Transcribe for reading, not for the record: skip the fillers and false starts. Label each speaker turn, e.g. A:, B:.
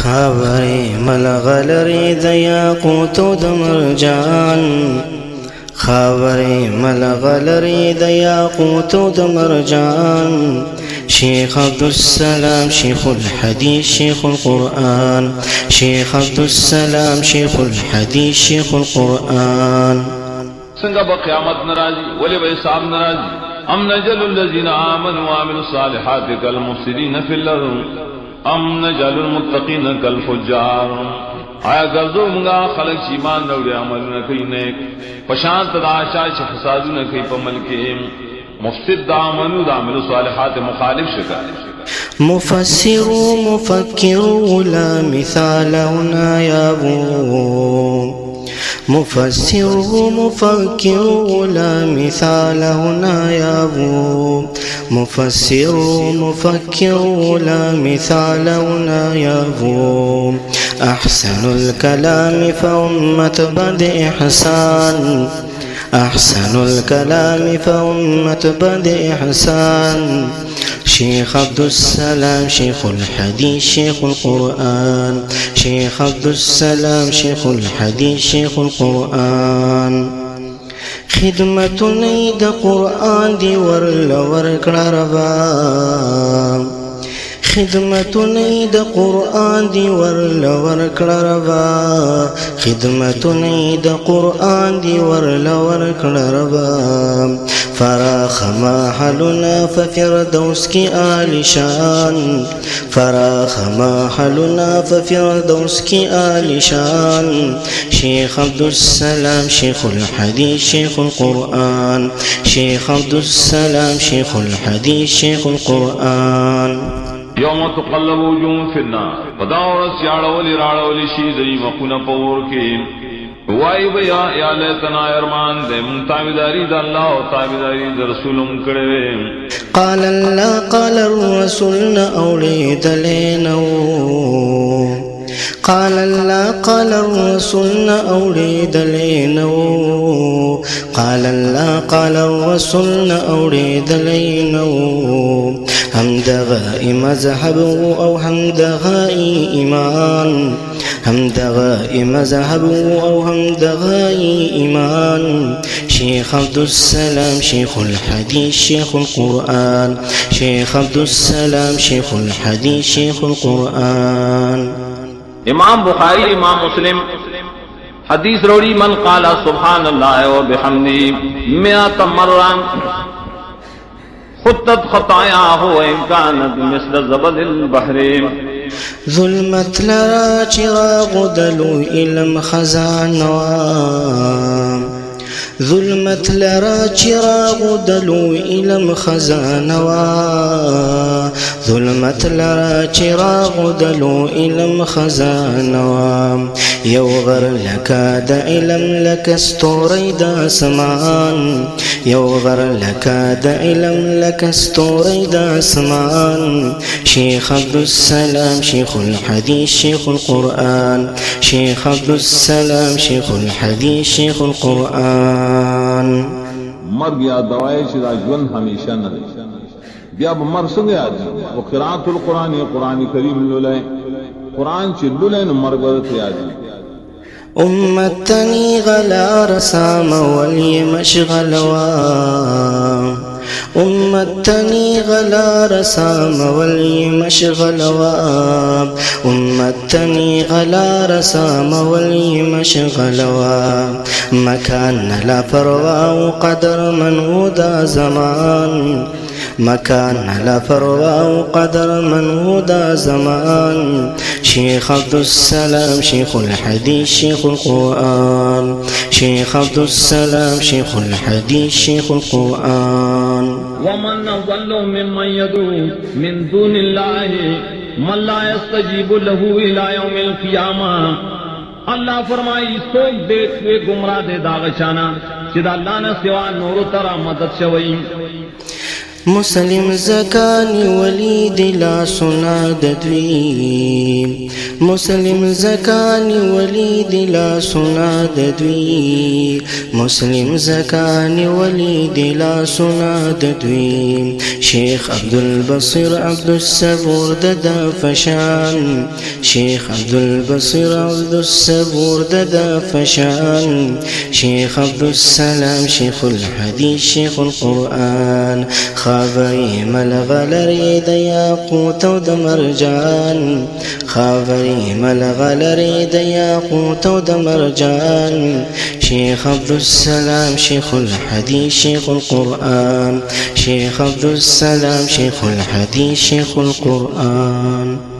A: خاوري ملغلري د یاقوت د مرجان خاوري ملغلري د یاقوت د مرجان شيخ عبد السلام شيخ الحديث شيخ القرآن شيخ عبد السلام شيخ الحديث شيخ القرآن
B: سنگا بقیامت نرازی ولی بے صاحب نرازی ام نجل الذین آمنوا وعملوا الصالحات كالمفسدين في الارض ام نجل المتقین كالفجار آیا گردو منگا خلق شیمان روڑی عملون کئی نیک پشانت دا شاش فسادون کئی پا ملکیم مفسد دا عملو دا عملو صالحات مخالف شکا
A: مفسر مفكر لا مثال هنا يا ابو مفسر مفكر لا مثال هنا يا ابو مفسر مفكر لا مثال هنا يا ابو أحسن الكلام فأمة بدء إحسان أحسن الكلام فأمة بدء إحسان شيخ عبد السلام شيخ الحديث شيخ القرآن شيخ عبد السلام شيخ الحديث شيخ القرآن خدمة نيد قرآن دي ورکڑا ربا خدمة نيد قرآن دي ورکڑا ربا خدمة نيد قرآن دي ورکڑا ربا فراخ ما حلنا ففردوس کی آل شان فراخ ما حلنا ففردوس کی آل شان شيخ عبد السلام شيخ الحديث شيخ القرآن شيخ عبد السلام شيخ الحديث شيخ القرآن
B: یوم تقلب وجوههم فی النار فداور سیاڑولی راڑولی شیدری مقونا پور کی وائی بیا یا لیتنا ارمان دے من تابداری دا اللہ و تابداری دا رسولم کرے
A: قال اللہ قال الرسول نأولید لینو قال الله قال الرسول أوليد لينو قال الله قال الرسول أوليد لينو حمد غائي مذهب أو حمد غائي إيمان حمد غائي مذهب أو حمد غائي إيمان شيخ عبد السلام شيخ الحديث شيخ القرآن شيخ عبد السلام شيخ الحديث شيخ القرآن
B: امام بخاری امام مسلم حدیث روڑی من قال سبحان اللہ و بحمدی مئات مران خطت خطایا ہو امکانت مثل زبد البحر
A: ظلمت لرا چراغ دلو علم خزانوام ظلمت لرا چراغ دلو علم خزانوا ظلمت لرا چراغ دلو علم خزانوا يوغر لك دا علم لك استوري دا سمان يوغر لك دا علم لك استوري دا سمان شيخ عبد السلام شيخ الحديث شيخ القرآن شيخ عبد السلام شيخ الحديث شيخ القرآن
C: مرگ یا دوائے چیزا جون ہمیشہ نہ بیا مر سنگ یاد و قرات القرآن قرآن کریم لولے قرآن چ لولے مرگ ورت یاد
A: امتني غلا رسام ولي مشغلوا أمتني غلا رسام ولي مشغلوا أمتني غلا رسام ولي مشغلوا مكان لا فروا قدر من هدى زمان مكان لا فروا قدر من هدى زمان شيخ عبد السلام شيخ الحديث شيخ القرآن شيخ عبد السلام شيخ الحديث شيخ القرآن
B: ومن أضل ممن يدعو من دون الله من لا يستجيب له إلى يوم القيامة اللہ فرمائی سوک دیکھ ہوئے گمراہ دے داغشانا چید اللہ نے سوا نور ترا مدد شوئی
A: مسلم زکانی ولید لاسنا ددوی مسلم زکانی ولید لاسنا ددوی مسلم زکانی ولید لاسنا ددوی شیخ عبدالبصیر عبدالصبور ددا فشان شیخ عبدالبصیر عبدالصبور ددا فشان شیخ عبدالسلام شیخ الحدیث شیخ القرآن خاوري ملغلري د یاقوت او د مرجان خاوري ملغلري د یاقوت او د مرجان شيخ عبد السلام شيخ الحديث شيخ القرآن شيخ عبد السلام شيخ الحديث شيخ القرآن